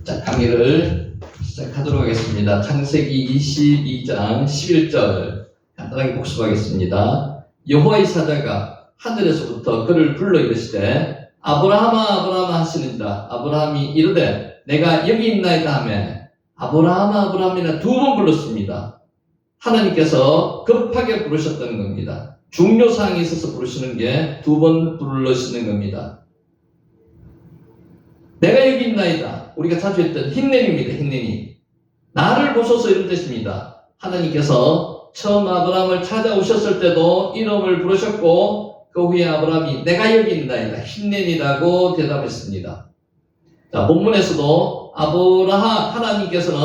자, 강의를 시작하도록 하겠습니다. 창세기 22장 11절 간단하게 복습하겠습니다. 여호와의 사자가 하늘에서부터 그를 불러 이르시되 아브라함아 아브라함아 하시는지라. 아브라함이 이르되 내가 여기 있나이다 하매 아브라함아 아브라함이라 두 번 불렀습니다. 하나님께서 급하게 부르셨던 겁니다. 중요사항이 있어서 부르시는 게 두 번 부르시는 겁니다. 내가 여기 있나이다. 우리가 자주 했던 흰내입니다. 흰내니. 나를 보소서 이런 뜻입니다. 하나님께서 처음 아브라함을 찾아오셨을 때도 이름을 부르셨고 그 후에 아브라함이 내가 여기 있나이다. 흰내이라고 대답했습니다. 자, 본문에서도 하나님께서는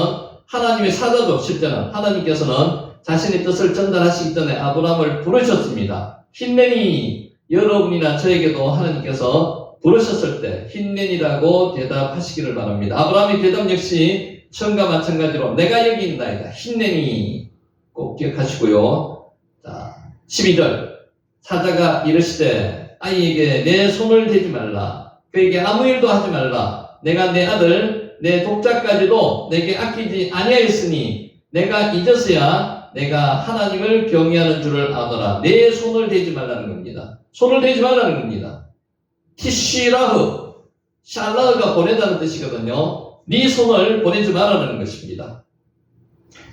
하나님의 사자죠. 실제는 하나님께서는 자신의 뜻을 전달하시기 전에 아브라함을 부르셨습니다. 흰내니 여러분이나 저에게도 하나님께서 부르셨을 때 흰낸이라고 대답하시기를 바랍니다. 아브라함의 대답 역시 처음과 마찬가지로 내가 여기 있나이다. 흰낸이 꼭 기억하시고요. 자, 12절 사자가 이르시되 아이에게 내 손을 대지 말라. 그에게 아무 일도 하지 말라. 내가 내 아들 내 독자까지도 내게 아끼지 아니하였으니 내가 이제서야 내가 하나님을 경외하는 줄을 아노라. 내 손을 대지 말라는 겁니다. 손을 대지 말라는 겁니다. 티쉬라흐, 샬라흐가 보내다는 뜻이거든요. 네 손을 보내지 말라는 것입니다.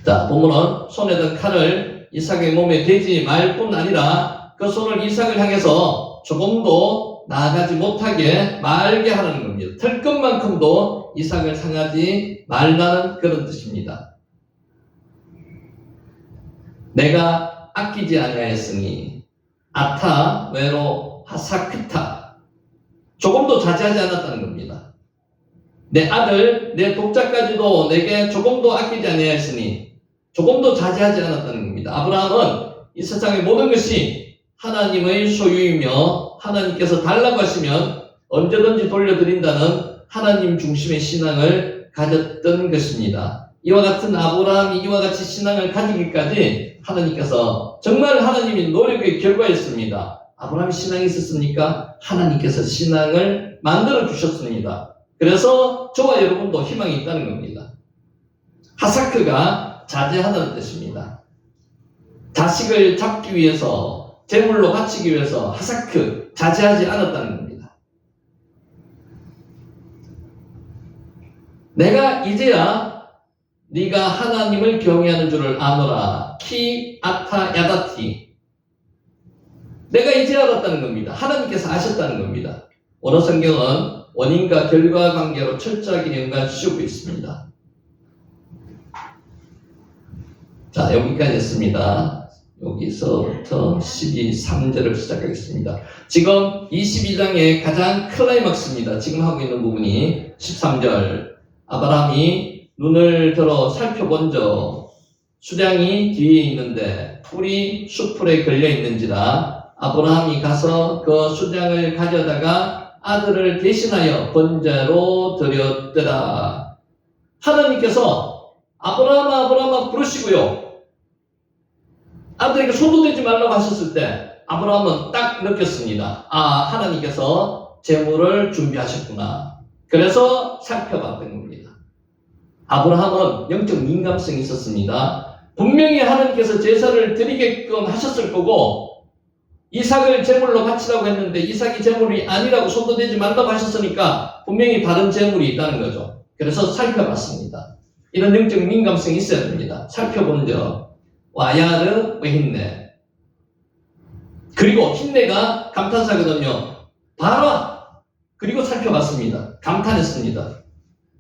자, 본문은 손에 든 칼을 이삭의 몸에 대지 말 뿐 아니라 그 손을 이삭을 향해서 조금도 나아가지 못하게 말게 하라는 겁니다. 털 것만큼도 이삭을 상하지 말라는 그런 뜻입니다. 내가 아끼지 아니하였으니 아타 외로 하사크타 조금도 자제하지 않았다는 겁니다. 내 아들, 내 독자까지도 내게 조금도 아끼지 아니하였으니 조금도 자제하지 않았다는 겁니다. 아브라함은 이 세상의 모든 것이 하나님의 소유이며 하나님께서 달라고 하시면 언제든지 돌려드린다는 하나님 중심의 신앙을 가졌던 것입니다. 이와 같은 아브라함이 이와 같이 신앙을 가지기까지 하나님께서 정말 하나님의 노력의 결과였습니다. 아브라함이 신앙이 있었습니까? 하나님께서 신앙을 만들어 주셨습니다. 그래서 저와 여러분도 희망이 있다는 겁니다. 하사크가 자제하다는 뜻입니다. 자식을 잡기 위해서 제물로 바치기 위해서 하사크 자제하지 않았다는 겁니다. 내가 이제야 네가 하나님을 경외하는 줄을 아노라. 키 아타 야다티. 내가 이제 알았다는 겁니다. 하나님께서 아셨다는 겁니다. 오늘 성경은 원인과 결과 관계로 철저하게 연관시키고 있습니다. 자, 여기까지 했습니다. 여기서부터 13절을 시작하겠습니다. 지금 22장의 가장 클라이막스입니다. 지금 하고 있는 부분이 13절. 아브라함이 눈을 들어 살펴본즉 수량이 뒤에 있는데 풀이 숲풀에 걸려 있는지라. 아브라함이 가서 그 수량을 가져다가 아들을 대신하여 번제로 드렸더라. 하나님께서 아브라함아 아브라함아 부르시고요. 아들에게 손도 대지 말라고 하셨을 때 아브라함은 딱 느꼈습니다. 아, 하나님께서 제물을 준비하셨구나. 그래서 살펴봤던 겁니다. 아브라함은 영적 민감성이 있었습니다. 분명히 하나님께서 제사를 드리게끔 하셨을 거고 이삭을 제물로 바치라고 했는데 이삭이 제물이 아니라고 손도 대지 말라고 하셨으니까 분명히 다른 제물이 있다는 거죠. 그래서 살펴봤습니다. 이런 영적 민감성이 있어야 됩니다. 살펴본 적 와야르 웨힌네. 그리고 흰내가 감탄사거든요. 봐라. 그리고 살펴봤습니다. 감탄했습니다.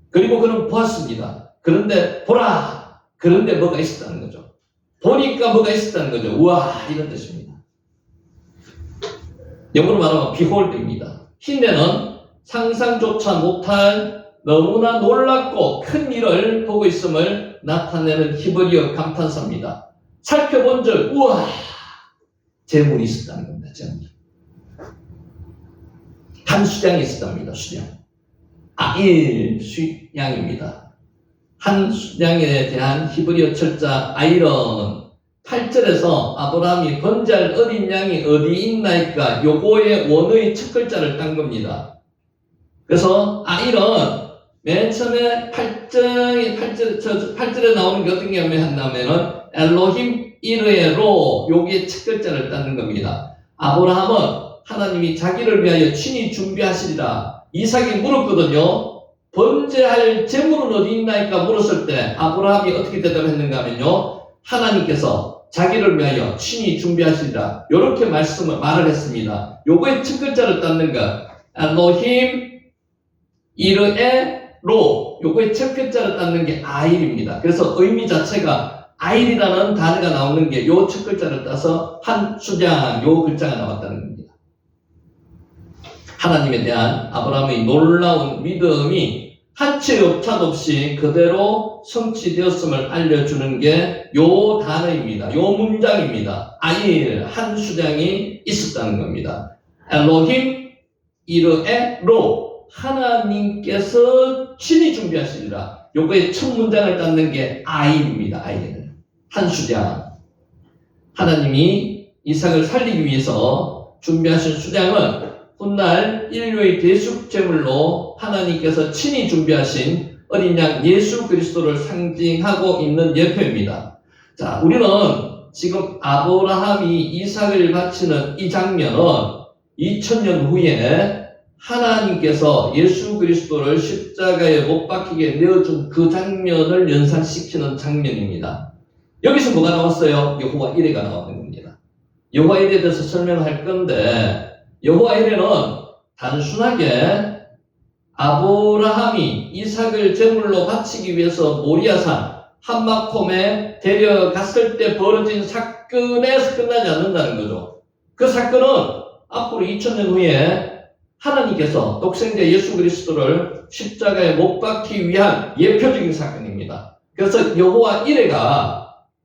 그리고 그는 보았습니다. 그런데 보라. 그런데 뭐가 있었다는 거죠. 보니까 뭐가 있었다는 거죠. 우와, 이런 뜻입니다. 영어로 말하면 behold입니다. 흰내는 상상조차 못할 너무나 놀랍고 큰 일을 보고 있음을 나타내는 히브리어 감탄사입니다. 살펴본 적 우와, 재물이 있었다는 겁니다. 재물. 한 수량이 있었답니다. 수량. 아일 수량입니다. 한 수량에 대한 히브리어 철자 아이런 8절에서 아브라함이 번제할 어린 양이 어디 있나이까 요거의 원어의 첫 글자를 딴 겁니다. 그래서 아일은 맨 처음에 8절에 나오는 게 어떤 게 하냐면은 엘로힘 이르에로 여기에 첫 글자를 따는 겁니다. 아브라함은 하나님이 자기를 위하여 친히 준비하시리라. 이삭이 물었거든요. 번제할 재물은 어디 있나이까 물었을 때 아브라함이 어떻게 대답했는가 하면요. 하나님께서 자기를 위하여 친히 준비하시리라. 이렇게 말을 했습니다. 요거의 첫 글자를 따는 것. 엘로힘 이르에로 요거의 첫 글자를 따는 게 아일입니다. 그래서 의미 자체가 아일이라는 단어가 나오는 게 요 첫 글자를 따서 한 수장 요 글자가 나왔다는 겁니다. 하나님에 대한 아브라함의 놀라운 믿음이 한치 오차 없이 그대로 성취되었음을 알려주는 게 요 단어입니다. 요 문장입니다. 아일 한 수장이 있었다는 겁니다. 엘로힘 이르에로 하나님께서 친히 준비하시리라. 요거의 첫 문장을 따는 게 아일입니다. 아일 한 수장. 하나님이 이삭을 살리기 위해서 준비하신 수장은 훗날 인류의 대속 제물로 하나님께서 친히 준비하신 어린 양 예수 그리스도를 상징하고 있는 예표입니다. 자, 우리는 지금 아브라함이 이삭을 바치는 이 장면은 2000년 후에 하나님께서 예수 그리스도를 십자가에 못 박히게 내어준 그 장면을 연상시키는 장면입니다. 여기서 뭐가 나왔어요? 여호와 이레가 나오는 겁니다. 여호와 이레에 대해서 설명할 건데 여호와 이레는 단순하게 아브라함이 이삭을 제물로 바치기 위해서 모리아산 한마콤에 데려갔을 때 벌어진 사건에서 끝나지 않는다는 거죠. 그 사건은 앞으로 2000년 후에 하나님께서 독생자 예수 그리스도를 십자가에 못 박기 위한 예표적인 사건입니다. 그래서 여호와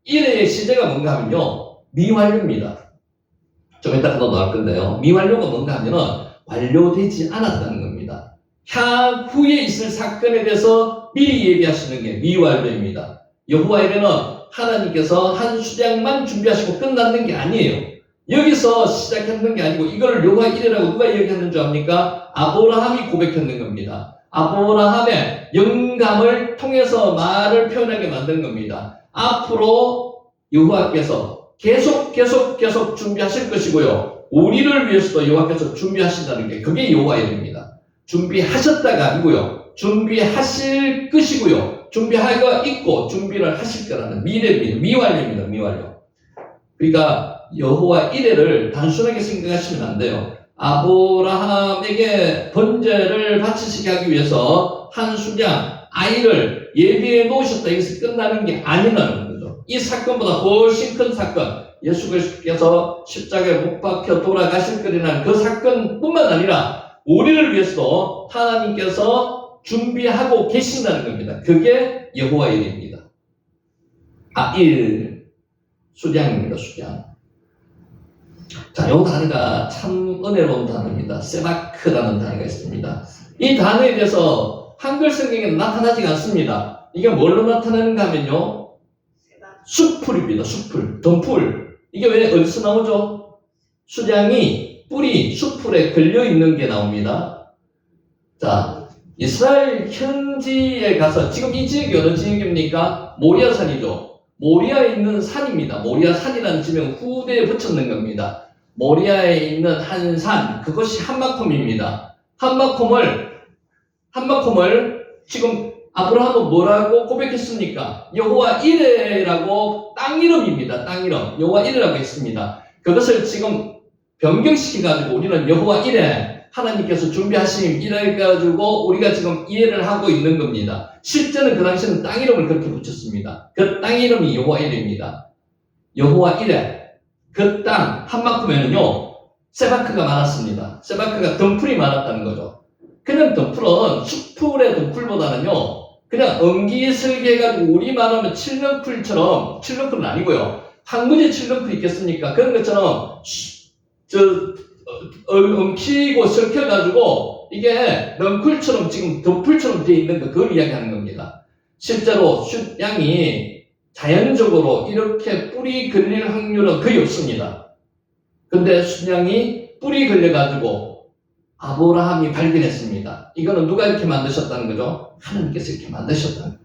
이레의 시제가 뭔가 하면요. 미완료입니다. 좀 이따 더 나올 건데요. 미완료가 뭔가 하면은 완료되지 않았다는 겁니다. 향후에 있을 사건에 대해서 미리 얘기하시는 게 미완료입니다. 여호와 이레는 하나님께서 한 수장만 준비하시고 끝났는 게 아니에요. 여기서 시작했는 게 아니고 이걸 여호와 이레라고 누가 얘기했는 줄 압니까? 아브라함이 고백했는 겁니다. 아브라함의 영감을 통해서 말을 표현하게 만든 겁니다. 앞으로 여호와께서 계속 준비하실 것이고요. 우리를 위해서도 여호와께서 준비하신다는 게 그게 여호와 이레입니다. 준비하셨다가 아니고요. 준비하실 것이고요. 준비하고 있고 준비를 하실 거라는 미래입니다. 미완료입니다. 미완료. 그러니까 여호와 이레를 단순하게 생각하시면 안 돼요. 아브라함에게 번제를 바치시게 하기 위해서 한 수장 아이를 예비해 놓으셨다. 여기서 끝나는 게 아니라는 거죠. 이 사건보다 훨씬 큰 사건, 예수 그리스도께서 십자가에 못 박혀 돌아가실 거라는 그 사건뿐만 아니라 우리를 위해서도 하나님께서 준비하고 계신다는 겁니다. 그게 여호와 이레입니다. 아일 수장입니다. 수장. 자, 이 단어가 참 은혜로운 단어입니다. 세바크라는 단어가 있습니다. 이 단어에 대해서 한글 성경에 나타나지 않습니다. 이게 뭘로 나타나는가 하면요. 숲풀입니다. 숲풀, 덤풀. 이게 왜 어디서 나오죠? 수장이 뿌리, 숲풀에 걸려있는 게 나옵니다. 자, 이스라엘 현지에 가서 지금 이 지역이 어느 지역입니까? 모리아산이죠. 모리아에 있는 산입니다. 모리아산이라는 지명 후대에 붙였는 겁니다. 모리아에 있는 한 산, 그것이 한마콤입니다. 한마콤을 지금 아브라함은 뭐라고 고백했습니까? 여호와 이레라고 땅 이름입니다. 땅 이름. 여호와 이레라고 했습니다. 그것을 지금 변경시켜가지고 우리는 여호와 이레, 하나님께서 준비하신 이래가지고 우리가 지금 이해를 하고 있는 겁니다. 실제는 그 당시에는 땅 이름을 그렇게 붙였습니다. 그 땅 이름이 여호와 이레입니다. 여호와 이레. 그 땅 한마큼에는요 세바크가 많았습니다. 세바크가 덩풀이 많았다는 거죠. 그냥 덩풀은 숲풀의 덩풀보다는요 그냥 엉기설계 해가지고 우리 말하면 칠렁풀처럼, 칠렁풀은 아니고요 황무지 칠렁풀 있겠습니까? 그런 것처럼 엉키고 설켜가지고 이게 넝쿨처럼 지금 덩풀처럼 되어 있는 거 그걸 이야기하는 겁니다. 실제로 양이 자연적으로 이렇게 뿌리 걸릴 확률은 거의 없습니다. 근데 순양이 뿌리 걸려가지고 아브라함이 발견했습니다. 이거는 누가 이렇게 만드셨다는 거죠? 하나님께서 이렇게 만드셨다는 거예요.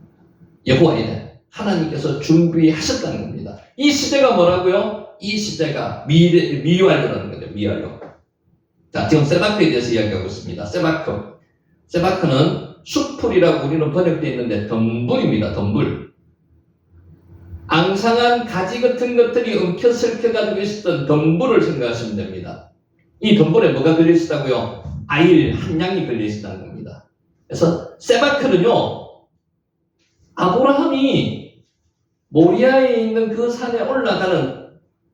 여호와 이레, 하나님께서 준비하셨다는 겁니다. 이 시대가 뭐라고요? 이 시대가 미완료라는 거죠. 미완료. 자, 지금 세바크에 대해서 이야기하고 있습니다. 세바크는 수풀이라고 우리는 번역되어 있는데 덤불입니다. 덤불. 앙상한 가지 같은 것들이 엉켜설켜 가지고 있었던 덤불을 생각하시면 됩니다. 이 덤불에 뭐가 걸려 있었다고요? 아일 한 양이 걸려 있었다는 겁니다. 그래서 세바크는요, 아브라함이 모리아에 있는 그 산에 올라가는,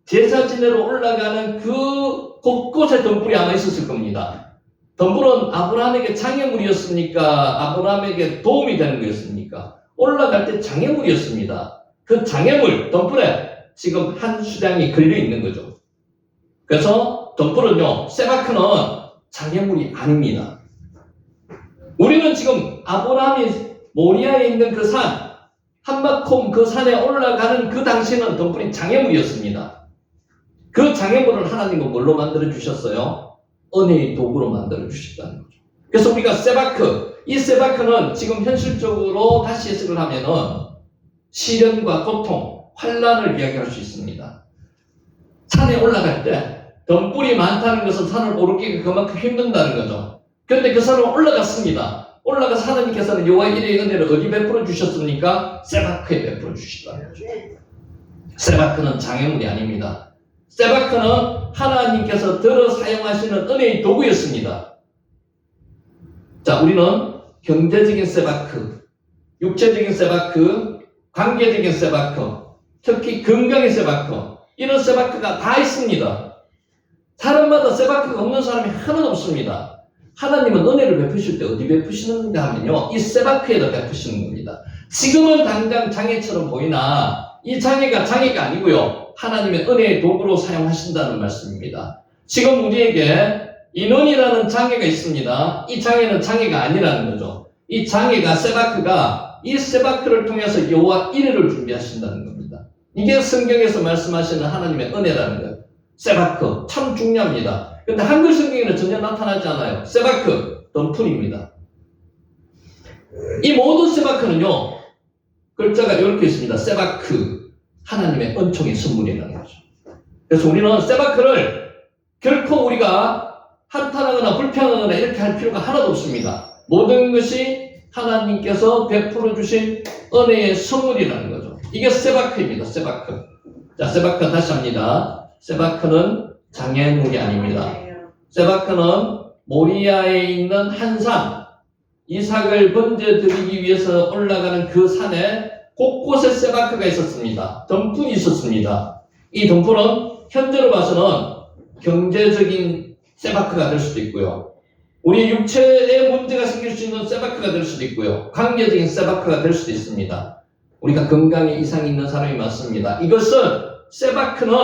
제사 지내러 올라가는 그 곳곳에 덤불이 아마 있었을 겁니다. 덤불은 아브라함에게 장애물이었습니까? 아브라함에게 도움이 되는 거였습니까? 올라갈 때 장애물이었습니다. 그 장애물, 덤불에 지금 한 수량이 걸려 있는 거죠. 그래서 덤불은요, 세바크는 장애물이 아닙니다. 우리는 지금 아브라함이 모리아에 있는 그 산, 한바콤 그 산에 올라가는 그 당시에는 덤불이 장애물이었습니다. 그 장애물을 하나님은 뭘로 만들어 주셨어요? 은혜의 도구로 만들어 주셨다는 거죠. 그래서 우리가 이 세바크는 지금 현실적으로 다시 해석을 하면은 시련과 고통, 환란을 이야기할 수 있습니다. 산에 올라갈 때 덤불이 많다는 것은 산을 오르기가 그만큼 힘든다는 거죠. 그런데 그 산을 올라갔습니다. 올라가서 하나님께서는 여호와 이레의 은혜를 어디 베풀어 주셨습니까? 세바크에 베풀어 주시다는 거죠. 세바크는 장애물이 아닙니다. 세바크는 하나님께서 들어 사용하시는 은혜의 도구였습니다. 자, 우리는 경제적인 세바크, 육체적인 세바크, 관계적인 세바크, 특히 건강의 세바크, 이런 세바크가 다 있습니다. 사람마다 세바크가 없는 사람이 하나도 없습니다. 하나님은 은혜를 베푸실 때 어디 베푸시는가 하면요, 이 세바크에다 베푸시는 겁니다. 지금은 당장 장애처럼 보이나 이 장애가 아니고요, 하나님의 은혜의 도구로 사용하신다는 말씀입니다. 지금 우리에게 인원이라는 장애가 있습니다. 이 장애는 장애가 아니라는 거죠. 이 장애가 세바크가 이 세바크를 통해서 여호와 이레를 준비하신다는 겁니다. 이게 성경에서 말씀하시는 하나님의 은혜라는 거예요. 세바크 참 중요합니다. 근데 한글 성경에는 전혀 나타나지 않아요. 세바크 덤불입니다. 이 모든 세바크는요, 글자가 이렇게 있습니다. 세바크, 하나님의 은총의 선물이라는 거죠. 그래서 우리는 세바크를 결코 우리가 한탄하거나 불평하거나 이렇게 할 필요가 하나도 없습니다. 모든 것이 하나님께서 베풀어 주신 은혜의 선물이라는 거죠. 이게 세바크입니다. 세바크. 자, 세바크 다시 합니다. 세바크는 장애물이 아닙니다. 세바크는 모리아에 있는 한 산, 이삭을 번제드리기 위해서 올라가는 그 산에 곳곳에 세바크가 있었습니다. 덤불이 있었습니다. 이 덤불은 현재로 봐서는 경제적인 세바크가 될 수도 있고요, 우리 육체에 문제가 생길 수 있는 세바크가 될 수도 있고요, 관계적인 세바크가 될 수도 있습니다. 우리가 건강에 이상이 있는 사람이 많습니다. 이것은 세바크는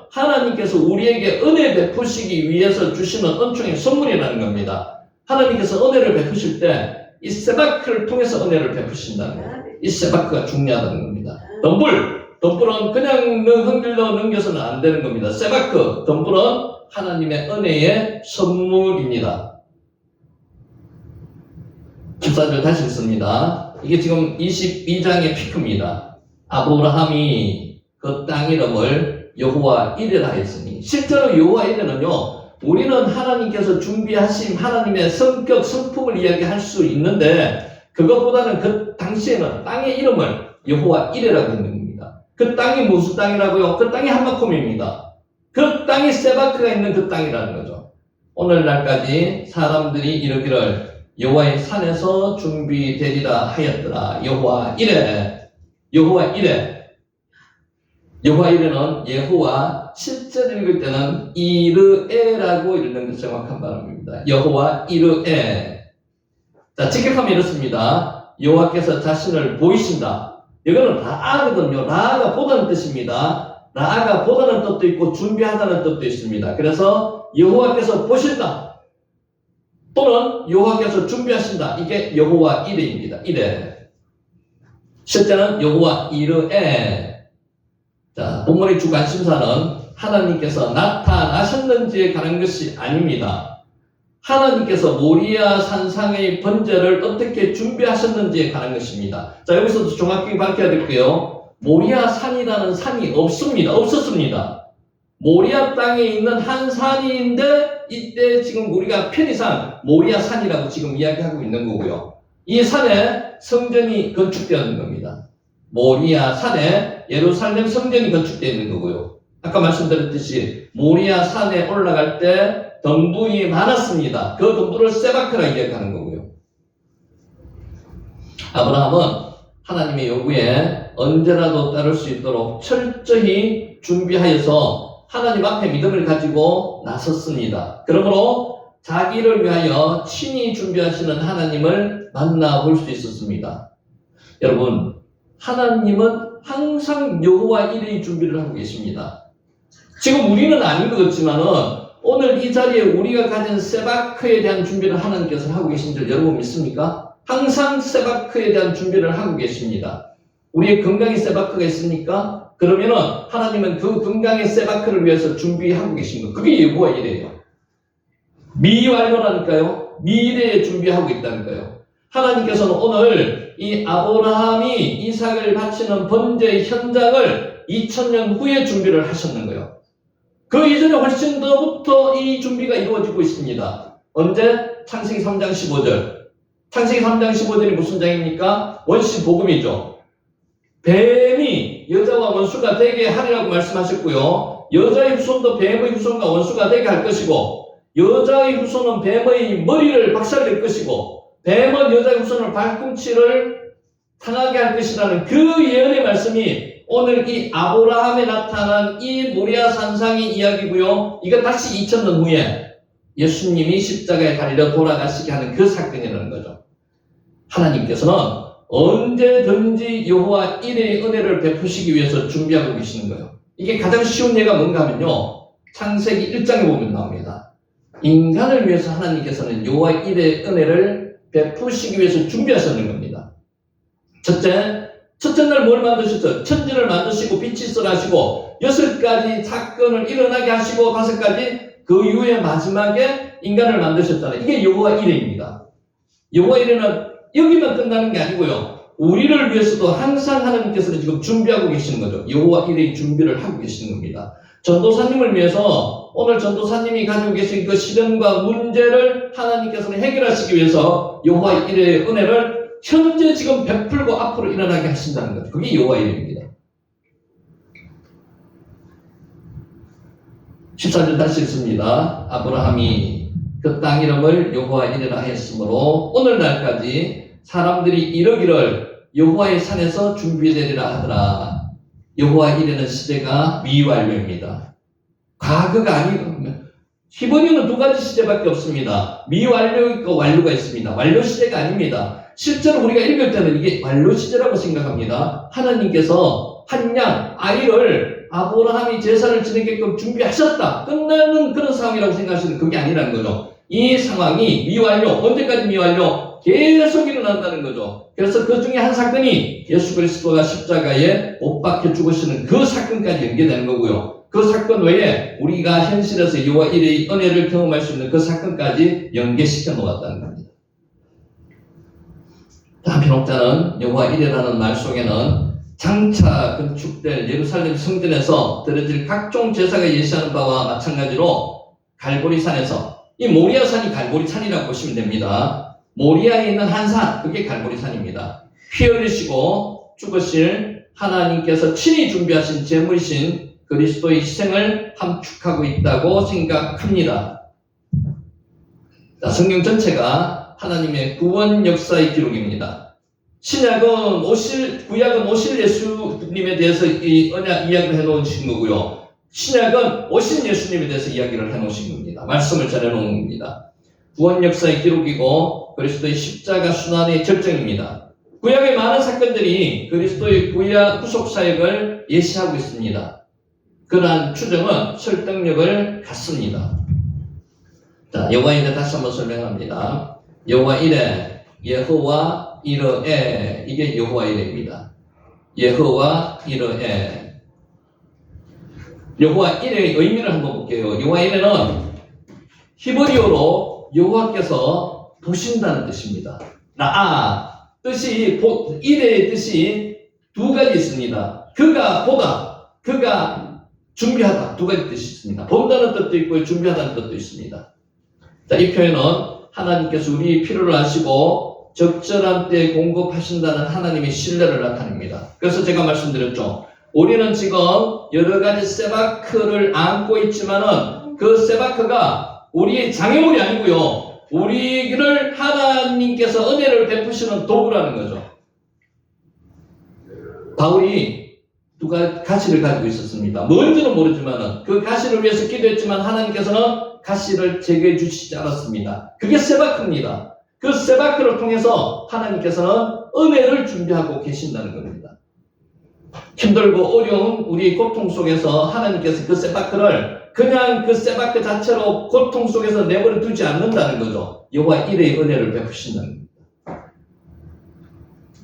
하나님께서 우리에게 은혜 베푸시기 위해서 주시는 은총의 선물이라는 겁니다. 하나님께서 은혜를 베푸실 때 이 세바크를 통해서 은혜를 베푸신다는 거예요. 이 세바크가 중요하다는 겁니다. 덤불은 그냥 흔들러 넘겨서는 안 되는 겁니다. 세바크, 덤불은 하나님의 은혜의 선물입니다. 14절 다시 읽습니다. 이게 지금 22장의 피크입니다. 아브라함이 그 땅 이름을 여호와 이레라 했으니, 실제로 여호와 이레는요, 우리는 하나님께서 준비하신 하나님의 성격, 성품을 이야기할 수 있는데, 그것보다는 그 당시에는 땅의 이름을 여호와 이레라고 했는 겁니다. 그 땅이 무슨 땅이라고요? 그 땅이 한바콤입니다. 그 땅이 세바크가 있는 그 땅이라는 거죠. 오늘날까지 사람들이 이르기를 여호와의 산에서 준비되리라 하였더라. 여호와 이레. 여호와 이레는 여호와, 실제로 읽을 때는 이르에라고 읽는 게 정확한 발음입니다. 여호와 이르에. 자, 직역하면 이렇습니다. 여호와께서 자신을 보이신다. 이거는 라아거든요. 라아가 보다는 뜻입니다. 라아가 보다는 뜻도 있고 준비하다는 뜻도 있습니다. 그래서 여호와께서 보신다, 또는 여호와께서 준비하신다. 이게 여호와 이레입니다. 이레. 실제는 여호와 이르에. 자, 본문의 주 관심사는 하나님께서 나타나셨는지에 관한 것이 아닙니다. 하나님께서 모리아 산상의 번제를 어떻게 준비하셨는지에 관한 것입니다. 자, 여기서도 정확히 밝혀야 될게요. 모리아 산이라는 산이 없었습니다. 모리아 땅에 있는 한 산인데 이때 지금 우리가 편의상 모리아 산이라고 지금 이야기하고 있는 거고요. 이 산에 성전이 건축되었는 겁니다. 모리아 산에 예루살렘 성전이 건축되어 있는 거고요. 아까 말씀드렸듯이 모리아 산에 올라갈 때 덤불이 많았습니다. 그 덤불을 세바크라 이야기하는 거고요. 아브라함은 하나님의 요구에 언제라도 따를 수 있도록 철저히 준비하여서 하나님 앞에 믿음을 가지고 나섰습니다. 그러므로 자기를 위하여 친히 준비하시는 하나님을 만나볼 수 있었습니다. 여러분, 하나님은 항상 여호와 일의 준비를 하고 계십니다. 지금 우리는 아닌 것 같지만은 오늘 이 자리에 우리가 가진 세바크에 대한 준비를 하나님께서 하고 계신 줄 여러분 믿습니까? 항상 세바크에 대한 준비를 하고 계십니다. 우리의 건강에 세바크가 있습니까? 그러면은 하나님은 그 건강의 세바크를 위해서 준비하고 계신 거. 그게 여호와 일이에요. 미완료라니까요. 미래에 준비하고 있다니까요. 하나님께서는 오늘 이 아브라함이 이삭을 바치는 번제의 현장을 2000년 후에 준비를 하셨는 거예요. 그 이전에 훨씬 더부터 이 준비가 이루어지고 있습니다. 언제? 창세기 3장 15절. 창세기 3장 15절이 무슨 장입니까? 원시 복음이죠. 뱀이 여자와 원수가 되게 하리라고 말씀하셨고요. 여자의 후손도 뱀의 후손과 원수가 되게 할 것이고, 여자의 후손은 뱀의 머리를 박살낼 것이고, 뱀은 여자의 후손을 발꿈치를 상하게 할 것이라는 그 예언의 말씀이 오늘 이 아브라함에 나타난 이 모리아 산상의 이야기고요. 이거 다시 2000년 후에 예수님이 십자가에 달려 돌아가시게 하는 그 사건이라는 거죠. 하나님께서는 언제든지 여호와 일의 은혜를 베푸시기 위해서 준비하고 계시는 거예요. 이게 가장 쉬운 예가 뭔가 하면요. 창세기 1장에 보면 나옵니다. 인간을 위해서 하나님께서는 여호와 일의 은혜를 베푸시기 위해서 준비하셨는 겁니다. 첫째 날 뭘 만드셨죠? 천지를 만드시고 빛이 있으라 하시고 6가지 사건을 일어나게 하시고 5가지 그 이후에 마지막에 인간을 만드셨잖아요. 이게 여호와 일회입니다. 여호와 일회는 여기만 끝나는 게 아니고요. 우리를 위해서도 항상 하나님께서는 지금 준비하고 계시는 거죠. 여호와 일회의 준비를 하고 계시는 겁니다. 전도사님을 위해서 오늘 전도사님이 가지고 계신 그 시련과 문제를 하나님께서는 해결하시기 위해서 여호와 일회의 은혜를 현재 지금 베풀고 앞으로 일어나게 하신다는 거죠. 그게 여호와 일회입니다. 14절 다시 읽습니다. 아브라함이 그 땅 이름을 여호와 일회라 하였으므로 오늘날까지 사람들이 이러기를 여호와의 산에서 준비되리라 하더라. 여호와 일회는 시대가 미완료입니다. 과거가 아니고 히브리어는 2가지 시대밖에 없습니다. 미완료 있고 완료가 있습니다. 완료 시대가 아닙니다. 실제로 우리가 읽을 때는 이게 완료 시대라고 생각합니다. 하나님께서 한 양 아이를 아브라함이 제사를 지내게끔 준비하셨다. 끝나는 그런 상황이라고 생각하시는 그게 아니라는 거죠. 이 상황이 미완료, 언제까지 미완료? 계속 일어난다는 거죠. 그래서 그 중에 한 사건이 예수 그리스도가 십자가에 못 박혀 죽으시는 그 사건까지 연계되는 거고요. 그 사건 외에 우리가 현실에서 여호와 일의 은혜를 경험할 수 있는 그 사건까지 연계시켜 놓았다는 겁니다. 한편 혹자는 여호와 일회라는 말 속에는 장차 건축될 예루살렘 성전에서 드려질 각종 제사가 예시하는 바와 마찬가지로 갈보리산에서, 이 모리아산이 갈보리산이라고 보시면 됩니다. 모리아에 있는 한 산, 그게 갈보리산입니다. 피 흘리시고 죽으실 하나님께서 친히 준비하신 제물이신 그리스도의 희생을 함축하고 있다고 생각합니다. 자, 성경 전체가 하나님의 구원 역사의 기록입니다. 구약은 오실 예수님에 대해서 이 언약 이야기를 해놓으신 거고요. 신약은 오신 예수님에 대해서 이야기를 해놓으신 겁니다. 말씀을 전해놓은 겁니다. 구원 역사의 기록이고 그리스도의 십자가 순환의 결정입니다. 구약의 많은 사건들이 그리스도의 구약 후속 사역을 예시하고 있습니다. 그러한 추정은 설득력을 갖습니다. 자, 여호와 일회 다시 한번 설명합니다. 여호와 일회, 여호와 이르에, 이게 여호와 일회입니다. 여호와 이르에. 여호와 일회의 의미를 한번 볼게요. 여호와 일회는 히브리어로 여호와께서 보신다는 뜻입니다. 뜻이 이레의 뜻이 두 가지 있습니다. 그가 보다, 그가 준비하다, 두 가지 뜻이 있습니다. 본다는 뜻도 있고 준비하다는 뜻도 있습니다. 자, 이 표현은 하나님께서 우리의 필요를 아시고 적절한 때에 공급하신다는 하나님의 신뢰를 나타냅니다. 그래서 제가 말씀드렸죠. 우리는 지금 여러 가지 세바크를 안고 있지만은 그 세바크가 우리의 장애물이 아니고요. 우리를 하나님께서 은혜를 베푸시는 도구라는 거죠. 바울이 두 가시를 가지고 있었습니다. 뭔지는 모르지만 그 가시를 위해서 기도했지만 하나님께서는 가시를 제게 주시지 않았습니다. 그게 세바크입니다. 그 세바크를 통해서 하나님께서는 은혜를 준비하고 계신다는 겁니다. 힘들고 어려운 우리 고통 속에서 하나님께서 그 세바크를 그냥 그 세바크 자체로 고통 속에서 내버려 두지 않는다는 거죠. 여호와 이레의 은혜를 베푸신다는 겁니다.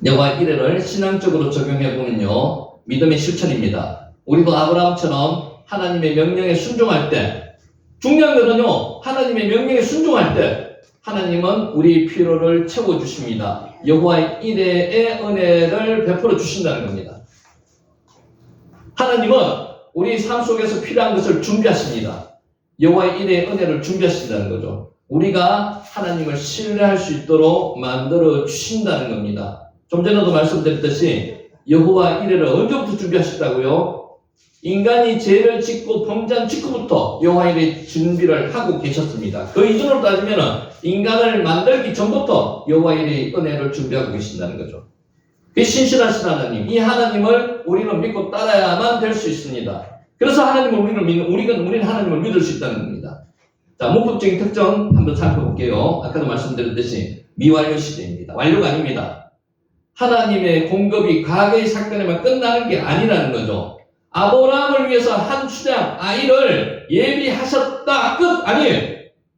여호와 이레를 신앙적으로 적용해 보면요. 믿음의 실천입니다. 우리도 아브라함처럼 하나님의 명령에 순종할 때, 중요한 것은요, 하나님의 명령에 순종할 때 하나님은 우리 필요를 채워주십니다. 여호와 이레의 은혜를 베풀어 주신다는 겁니다. 하나님은 우리 삶 속에서 필요한 것을 준비하십니다. 여호와 이레의 은혜를 준비하신다는 거죠. 우리가 하나님을 신뢰할 수 있도록 만들어 주신다는 겁니다. 좀 전에도 말씀드렸듯이 여호와 이레를 언제부터 준비하셨다고요? 인간이 죄를 짓고 범죄한 직후부터 여호와 이레 준비를 하고 계셨습니다. 그 이전으로 따지면 인간을 만들기 전부터 여호와 이레의 은혜를 준비하고 계신다는 거죠. 그 신실하신 하나님, 이 하나님을 우리는 믿고 따라야만 될 수 있습니다. 그래서 우리는 하나님을 믿을 수 있다는 겁니다. 자, 문법적인 특징 한번 살펴볼게요. 아까도 말씀드렸듯이 미완료 시대입니다. 완료가 아닙니다. 하나님의 공급이 과거의 사건에만 끝나는 게 아니라는 거죠. 아브라함을 위해서 한 수량 아이를 예비하셨다. 끝! 아니에요.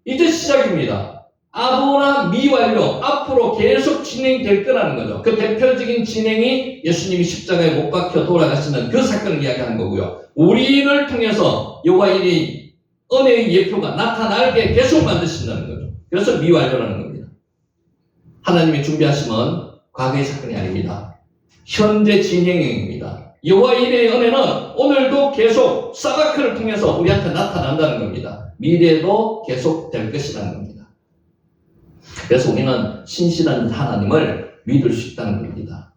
이제 시작입니다. 아브라함 미완료, 앞으로 계속 진행될 거라는 거죠. 그 대표적인 진행이 예수님이 십자가에 못 박혀 돌아가시는 그 사건을 이야기하는 거고요. 우리를 통해서 여호와 이레의 은혜의 예표가 나타나게 계속 만드신다는 거죠. 그래서 미완료라는 겁니다. 하나님이 준비하시면 과거의 사건이 아닙니다. 현재 진행형입니다. 여호와 이레의 은혜는 오늘도 계속 사바크를 통해서 우리한테 나타난다는 겁니다. 미래에도 계속 될 것이라는 겁니다. 그래서 우리는 신실한 하나님을 믿을 수 있다는 겁니다.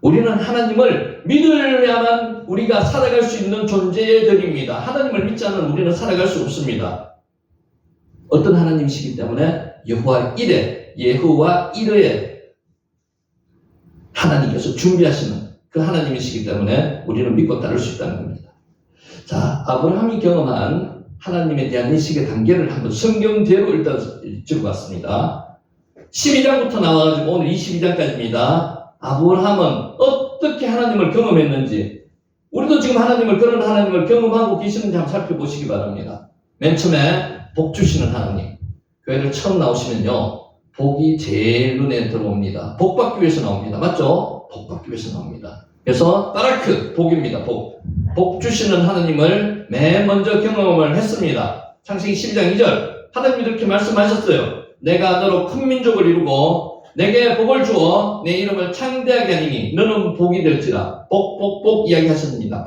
우리는 하나님을 믿어야만 우리가 살아갈 수 있는 존재들입니다. 하나님을 믿지 않으면 우리는 살아갈 수 없습니다. 어떤 하나님이시기 때문에 여호와 이레, 예후와 이레의 하나님께서 준비하시는 그 하나님이시기 때문에 우리는 믿고 따를 수 있다는 겁니다. 자, 아브라함이 경험한 하나님에 대한 인식의 단계를 한번 성경대로 일단 찍어봤습니다. 12장부터 나와가지고 오늘 22장까지입니다. 아브라함은 어떻게 하나님을 경험했는지, 우리도 지금 그런 하나님을 경험하고 계시는지 한번 살펴보시기 바랍니다. 맨 처음에 복 주시는 하나님. 교회를 처음 나오시면요, 복이 제일 눈에 들어옵니다. 복 받기 위해서 나옵니다. 맞죠? 복 받기 위해서 나옵니다. 그래서 바라크, 복입니다. 복 주시는 하나님을 맨 먼저 경험을 했습니다. 창세기 12장 2절 하나님이 이렇게 말씀하셨어요. 내가 너로 큰 민족을 이루고 내게 복을 주어 내 이름을 창대하게 하니니 너는 복이 될지라. 복 이야기하셨습니다.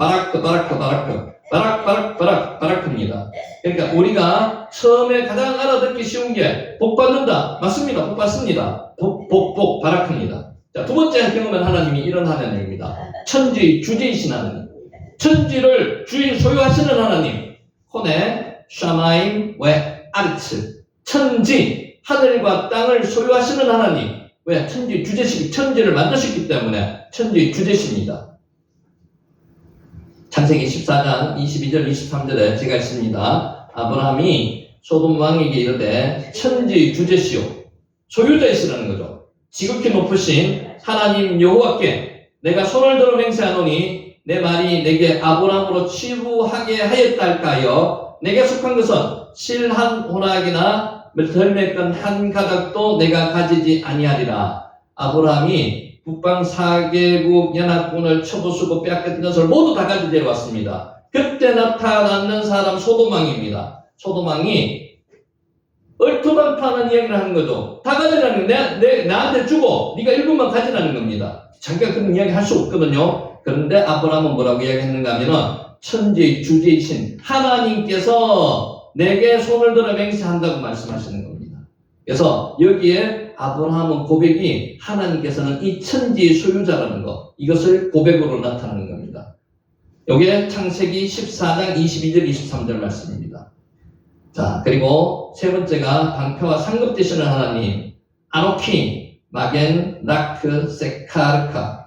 바라크입니다. 그러니까 우리가 처음에 가장 알아듣기 쉬운 게 복 받는다. 맞습니다. 복 받습니다. 바라크입니다. 자, 두 번째 경험한 하나님이 이런 하나님입니다. 천지의 주제이신 하나님. 천지를 주인 소유하시는 하나님. 호네, 샤마임, 웨, 아르츠. 천지, 하늘과 땅을 소유하시는 하나님. 왜? 천지의 주제시기, 천지를 만드셨기 때문에 천지의 주제십니다. 창세기 14장 22절 23절에 제가 있습니다. 아브라함이 소돔 왕에게 이르되 천지의 주제시오, 소유자이시라는 거죠. 지극히 높으신 하나님 여호와께 내가 손을 들어 맹세하노니 내 말이 내게 아브라함으로 치부하게 하였다 할까 하여 내게 속한 것은 실 한 호락이나 덜매건 한 가닥도 내가 가지지 아니하리라. 아브라함이 북방 4개국 연합군을 쳐부수고 빼앗긴 것을 모두 다 가지고 내려왔습니다. 그때 나타나는 사람 소돔왕입니다. 소돔왕이 얼토당토하는 이야기를 하는 거죠. 다 가지라는 거, 나한테 주고 네가 일부만 가지라는 겁니다. 자기가 그런 이야기 할 수 없거든요. 그런데 아브라함은 뭐라고 이야기했는가 하면은 천지의 주제이신 하나님께서 내게 손을 들어 맹세한다고 말씀하시는 겁니다. 그래서 여기에 아브라함은 고백이 하나님께서는 이 천지의 소유자라는 것, 이것을 고백으로 나타나는 겁니다. 여기에 창세기 14장 22절 23절 말씀입니다. 자, 그리고 세 번째가 방패와 상급 되시는 하나님, 아노키, 마겐, 라크, 세카르카.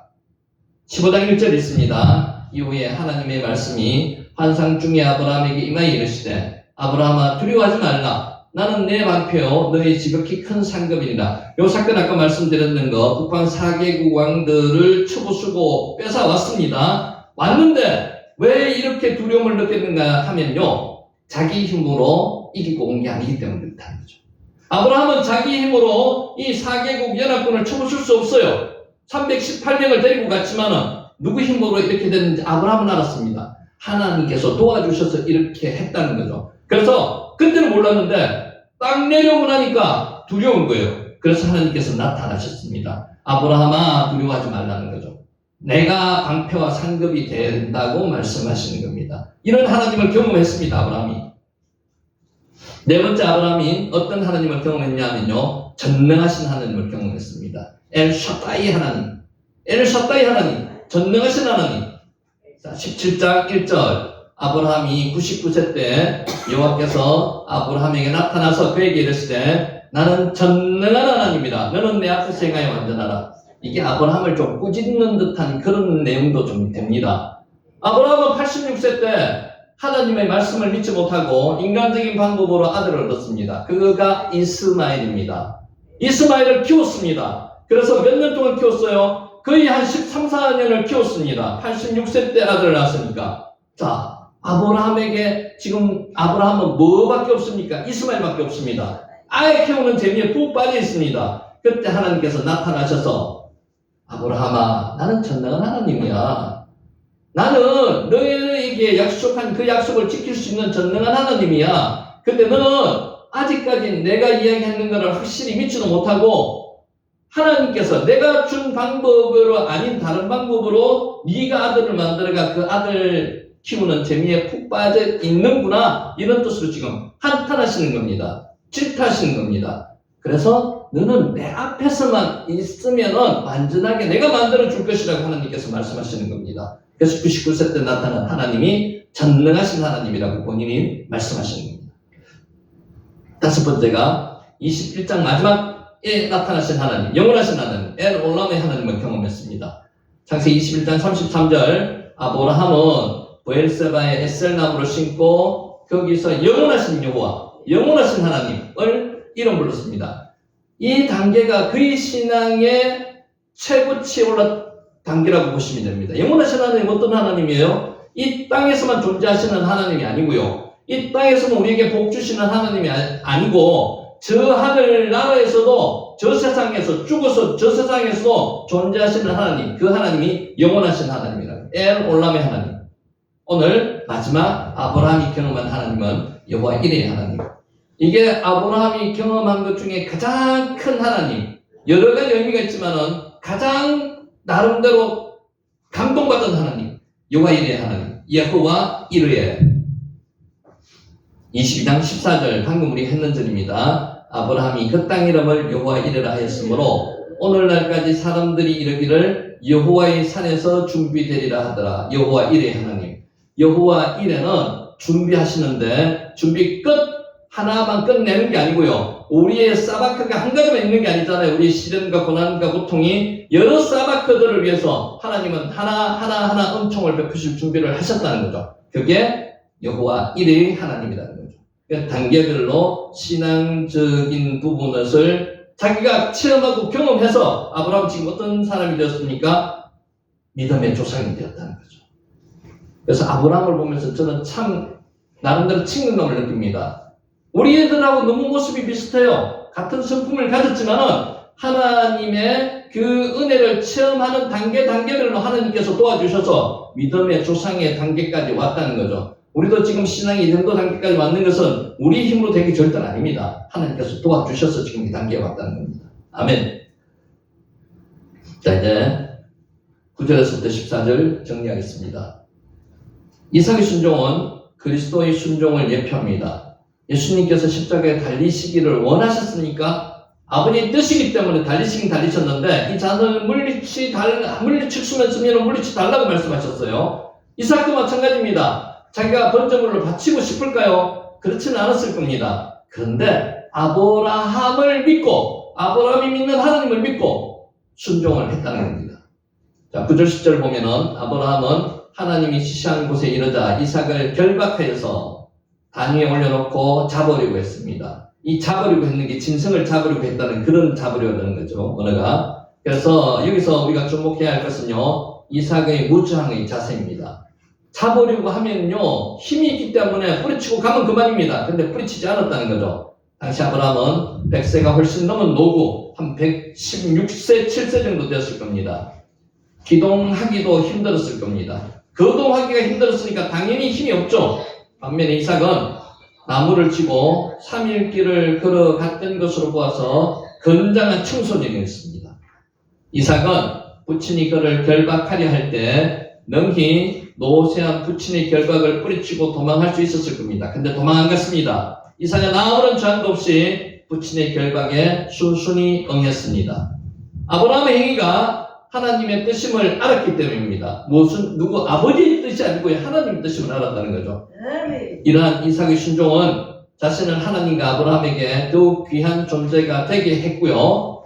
15장 1절 있습니다. 이후에 하나님의 말씀이 환상 중에 아브라함에게 임하여 이르시되 아브라함아 두려워하지 말라. 나는 내 방패요 너의 지극히 큰 상급이니라. 요 사건 아까 말씀드렸는 거 북방 4개국 왕들을 쳐부수고 뺏어왔습니다. 왔는데 왜 이렇게 두려움을 느꼈는가 하면요, 자기 힘으로 이기고 온 게 아니기 때문에 그렇다는 거죠. 아브라함은 자기 힘으로 이 4개국 연합군을 쳐부술 수 없어요. 318명을 데리고 갔지만은 누구 힘으로 이렇게 됐는지 아브라함은 알았습니다. 하나님께서 도와주셔서 이렇게 했다는 거죠. 그래서 그때는 몰랐는데 딱 내려오고 나니까 두려운 거예요. 그래서 하나님께서 나타나셨습니다. 아브라함아 두려워하지 말라는 거죠. 내가 방패와 상급이 된다고 말씀하시는 겁니다. 이런 하나님을 경험했습니다. 아브라함이. 네 번째, 아브라함이 어떤 하나님을 경험했냐면요, 전능하신 하나님을 경험했습니다. 엘샤다이 하나님, 엘샤다이 하나님, 전능하신 하나님. 자, 17장 1절, 아브라함이 99세 때 여호와께서 아브라함에게 나타나서 그에게 이르시되 나는 전능한 하나님이다. 너는 내 앞에서 행하여 완전하라. 이게 아브라함을 좀 꾸짖는 듯한 그런 내용도 좀 됩니다. 아브라함은 86세 때 하나님의 말씀을 믿지 못하고 인간적인 방법으로 아들을 얻었습니다. 그가 이스마엘입니다. 이스마엘을 키웠습니다. 그래서 몇 년 동안 키웠어요? 거의 한 13, 14년을 키웠습니다. 86세 때 아들을 낳았으니까. 자, 아브라함에게 지금 아브라함은 뭐밖에 없습니까? 이스마엘밖에 없습니다. 아예 키우는 재미에 푹 빠져 있습니다. 그때 하나님께서 나타나셔서 아브라함아, 나는 전능한 하나님이야. 나는 너에게 약속한 그 약속을 지킬 수 있는 전능한 하나님이야. 근데 너는 아직까지 내가 이야기하는 것을 확실히 믿지도 못하고 하나님께서 내가 준 방법으로 아닌 다른 방법으로 네가 아들을 만들어가 그 아들 키우는 재미에 푹 빠져 있는구나. 이런 뜻으로 지금 한탄하시는 겁니다. 질타하시는 겁니다. 그래서 너는 내 앞에서만 있으면은 완전하게 내가 만들어 줄 것이라고 하나님께서 말씀하시는 겁니다. 그래서 99세 때 나타난 하나님이 전능하신 하나님이라고 본인이 말씀하시는 겁니다. 다섯 번째가 21장 마지막에 나타나신 하나님, 영원하신 하나님, 엘 올람의 하나님을 경험했습니다. 창세기 21장 33절, 아브라함은 브엘세바의 에셀나무를 심고 거기서 영원하신 여호와, 영원하신 하나님을 이름 불렀습니다. 이 단계가 그의 신앙의 최고치에 올라 단계라고 보시면 됩니다. 영원하신 하나님 어떤 하나님이에요? 이 땅에서만 존재하시는 하나님이 아니고요. 이 땅에서는 우리에게 복 주시는 하나님이 아니고 저 하늘 나라에서도 저 세상에서 죽어서 저 세상에서도 존재하시는 하나님, 그 하나님이 영원하신 하나님이라고. 엘 올람의 하나님. 오늘 마지막 아브라함이 경험한 하나님은 여호와 이레의 하나님. 이게 아브라함이 경험한 것 중에 가장 큰 하나님. 여러 가지 의미가 있지만은 가장 나름대로 감동받은 하나님, 여호와 이레의 하나님, 여호와 이레. 22장 14절, 방금 우리 했는 절입니다. 아브라함이 그 땅 이름을 여호와 이레라 하였으므로 오늘날까지 사람들이 이르기를 여호와의 산에서 준비되리라 하더라. 여호와 이레의 하나님. 여호와 이레는 준비하시는데 준비 끝 하나만 끝내는 게 아니고요. 우리의 사바크가 한 가지만 있는 게 아니잖아요. 우리의 시련과 고난과 고통이 여러 사바크들을 위해서 하나님은 하나 은총을 베푸실 준비를 하셨다는 거죠. 그게 여호와 이레의 하나님이라는 거죠. 그러니까 단계별로 신앙적인 부분을 자기가 체험하고 경험해서 아브라함 지금 어떤 사람이 되었습니까? 믿음의 조상이 되었다는 거죠. 그래서 아브라함을 보면서 저는 참 나름대로 친근감을 느낍니다. 우리 애들하고 너무 모습이 비슷해요. 같은 성품을 가졌지만은 하나님의 그 은혜를 체험하는 단계별로 하나님께서 도와주셔서 믿음의 조상의 단계까지 왔다는 거죠. 우리도 지금 신앙이 이 정도 단계까지 왔는 것은 우리 힘으로 된 게 절대는 아닙니다. 하나님께서 도와주셔서 지금 이 단계에 왔다는 겁니다. 아멘. 자, 이제 9절에서부터 14절 정리하겠습니다. 이삭의 순종은 그리스도의 순종을 예표합니다. 예수님께서 십자가에 달리시기를 원하셨으니까 아버지의 뜻이기 때문에 달리시긴 달리셨는데 이 자손을 물리칠 수면 쓰면 물리치 달라고 말씀하셨어요. 이삭도 마찬가지입니다. 자기가 번제물로 바치고 싶을까요? 그렇지는 않았을 겁니다. 그런데 아브라함을 믿고 아브라함이 믿는 하나님을 믿고 순종을 했다는 겁니다. 자, 9절 10절 보면은 아브라함은 하나님이 지시한 곳에 이르자 이삭을 결박하여서 단 위에 올려놓고 잡으려고 했습니다. 이 잡으려고 했는 게 짐승을 잡으려고 했다는 그런 잡으려는 거죠. 언어가. 그래서 여기서 우리가 주목해야 할 것은요. 이삭의 무저항의 자세입니다. 잡으려고 하면요. 힘이 있기 때문에 뿌리치고 가면 그만입니다. 근데 뿌리치지 않았다는 거죠. 당시 아브라함은 100세가 훨씬 넘은 노구, 한 116세, 7세 정도 되었을 겁니다. 기동하기도 힘들었을 겁니다. 거동하기가 힘들었으니까 당연히 힘이 없죠. 반면에 이삭은 나무를 치고 3일 길을 걸어갔던 것으로 보아서 건장한 청소년이었습니다. 이삭은 부친이 그를 결박하려 할 때 능히 노쇠한 부친의 결박을 뿌리치고 도망할 수 있었을 겁니다. 근데 도망 안 갔습니다. 이삭은 아무런 저항도 없이 부친의 결박에 순순히 응했습니다. 아브라함의 행위가 하나님의 뜻임을 알았기 때문입니다. 누구 아버지의 뜻이 아니고 하나님의 뜻임을 알았다는 거죠. 이러한 이삭의 순종은 자신을 하나님과 아브라함에게 더욱 귀한 존재가 되게 했고요.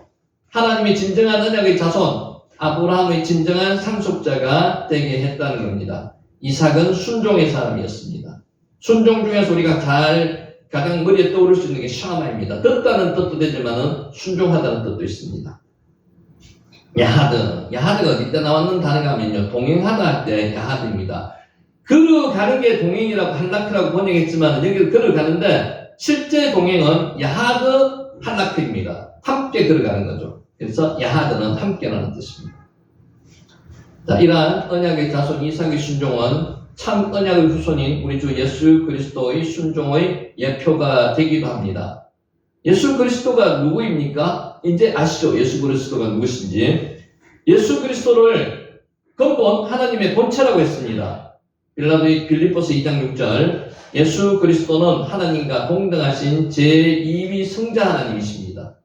하나님의 진정한 언약의 자손, 아브라함의 진정한 상속자가 되게 했다는 겁니다. 이삭은 순종의 사람이었습니다. 순종 중에서 우리가 가장 머리에 떠오를 수 있는 게 샤마입니다. 듣다는 뜻도 되지만 순종하다는 뜻도 있습니다. 야하드가 어디 나왔는 단어가 하면요. 동행하다 할 때 야하드입니다. 걸어가는 게 동행이라고 할라크라고 번역했지만 여기 걸어가는데 실제 동행은 야하드 할라크입니다. 함께 걸어가는 거죠. 그래서 야하드는 함께라는 뜻입니다. 자, 이러한 언약의 자손 이삭의 순종은 참 언약의 후손인 우리 주 예수 그리스도의 순종의 예표가 되기도 합니다. 예수 그리스도가 누구입니까? 이제 아시죠? 예수 그리스도가 누구신지. 예수 그리스도를 근본 하나님의 본체라고 했습니다. 빌립보서 2장 6절 예수 그리스도는 하나님과 동등하신 제2위 성자 하나님이십니다.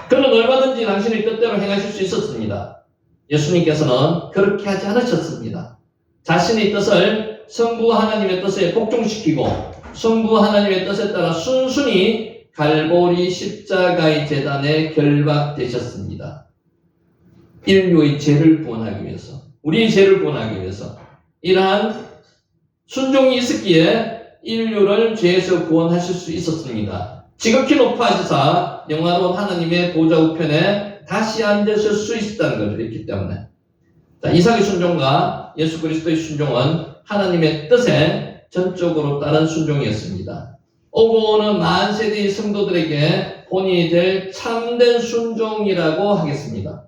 그는 얼마든지 당신의 뜻대로 행하실 수 있었습니다. 예수님께서는 그렇게 하지 않으셨습니다. 자신의 뜻을 성부 하나님의 뜻에 복종시키고 성부 하나님의 뜻에 따라 순순히 갈보리 십자가의 제단에 결박되셨습니다. 인류의 죄를 구원하기 위해서, 우리의 죄를 구원하기 위해서 이러한 순종이 있었기에 인류를 죄에서 구원하실 수 있었습니다. 지극히 높아지사 영화로운 하나님의 보좌 우편에 다시 앉으실 수 있었다는 거죠. 이렇기 때문에. 자, 이삭의 순종과 예수 그리스도의 순종은 하나님의 뜻에 전적으로 따른 순종이었습니다. 오고 오는 만세대의 성도들에게 본이 될 참된 순종이라고 하겠습니다.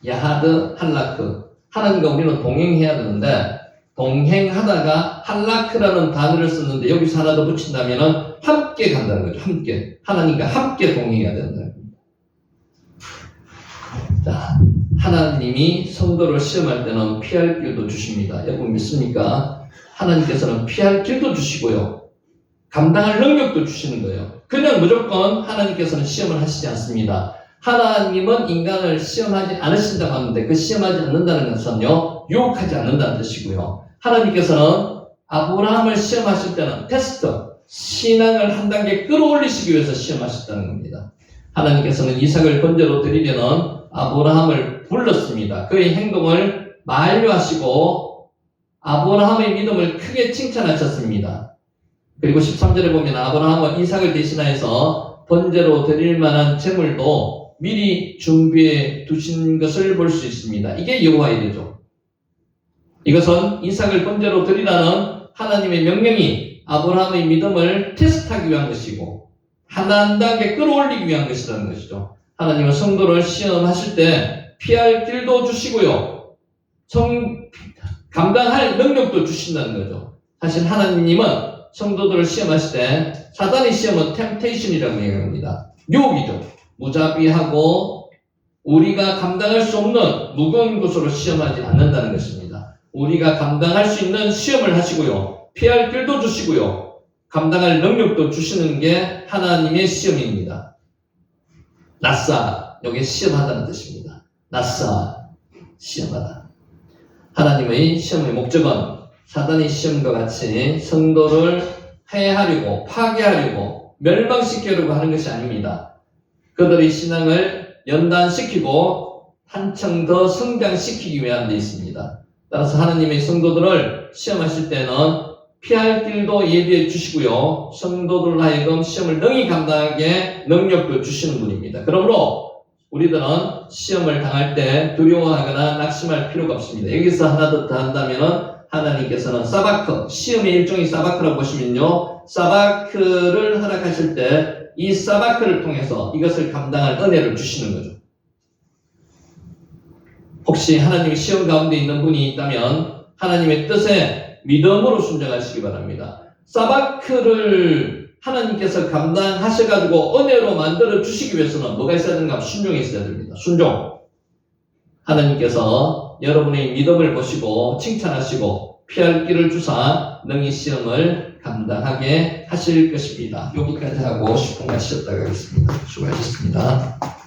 야하드, 할라크. 하나님과 우리는 동행해야 되는데 동행하다가 할라크라는 단어를 썼는데 여기서 하나 더 붙인다면 함께 간다는 거죠. 함께. 하나님과 함께 동행해야 된다는 겁니다. 자, 하나님이 성도를 시험할 때는 피할 길도 주십니다. 여러분 믿습니까? 하나님께서는 피할 길도 주시고요. 감당할 능력도 주시는 거예요. 그냥 무조건 하나님께서는 시험을 하시지 않습니다. 하나님은 인간을 시험하지 않으신다고 하는데 그 시험하지 않는다는 것은요. 유혹하지 않는다는 뜻이고요. 하나님께서는 아브라함을 시험하실 때는 테스트, 신앙을 한 단계 끌어올리시기 위해서 시험하셨다는 겁니다. 하나님께서는 이삭을 번제로 드리려는 아브라함을 불렀습니다. 그의 행동을 만류하시고 아브라함의 믿음을 크게 칭찬하셨습니다. 그리고 13절에 보면 아브라함은 이삭을 대신하여서 번제로 드릴 만한 제물도 미리 준비해 두신 것을 볼 수 있습니다. 이게 여호와의 일이죠. 이것은 이삭을 번제로 드리라는 하나님의 명령이 아브라함의 믿음을 테스트하기 위한 것이고 한 단계 끌어올리기 위한 것이라는 것이죠. 하나님은 성도를 시험하실 때 피할 길도 주시고요. 감당할 능력도 주신다는 거죠. 사실 하나님은 성도들을 시험하실 때 사단의 시험은 템테이션이라고 얘기합니다. 유혹이죠. 무자비하고 우리가 감당할 수 없는 무거운 것으로 시험하지 않는다는 것입니다. 우리가 감당할 수 있는 시험을 하시고요. 피할 길도 주시고요. 감당할 능력도 주시는 게 하나님의 시험입니다. 낫사, 여기 시험하다는 뜻입니다. 낫사, 시험하다. 하나님의 시험의 목적은 사단의 시험과 같이 성도를 해하려고, 파괴하려고, 멸망시키려고 하는 것이 아닙니다. 그들의 신앙을 연단시키고 한층 더 성장시키기 위한 데 있습니다. 따라서 하나님의 성도들을 시험하실 때는 피할 길도 예비해 주시고요. 성도들 하여금 시험을 능히 감당하게 능력도 주시는 분입니다. 그러므로 우리들은 시험을 당할 때 두려워하거나 낙심할 필요가 없습니다. 여기서 하나 더 한다면 하나님께서는 사바크, 시험의 일종의 사바크라고 보시면요. 사바크를 허락하실 때 이 사바크를 통해서 이것을 감당할 은혜를 주시는 거죠. 혹시 하나님의 시험 가운데 있는 분이 있다면 하나님의 뜻에 믿음으로 순종하시기 바랍니다. 사바크를 하나님께서 감당하셔가지고 은혜로 만들어 주시기 위해서는 뭐가 있어야 되는가? 순종이 있어야 됩니다. 순종. 하나님께서 여러분의 믿음을 보시고 칭찬하시고 피할 길을 주사 능히 시험을 감당하게 하실 것입니다. 여기까지 하고 10분간 쉬었다 가겠습니다. 수고하셨습니다.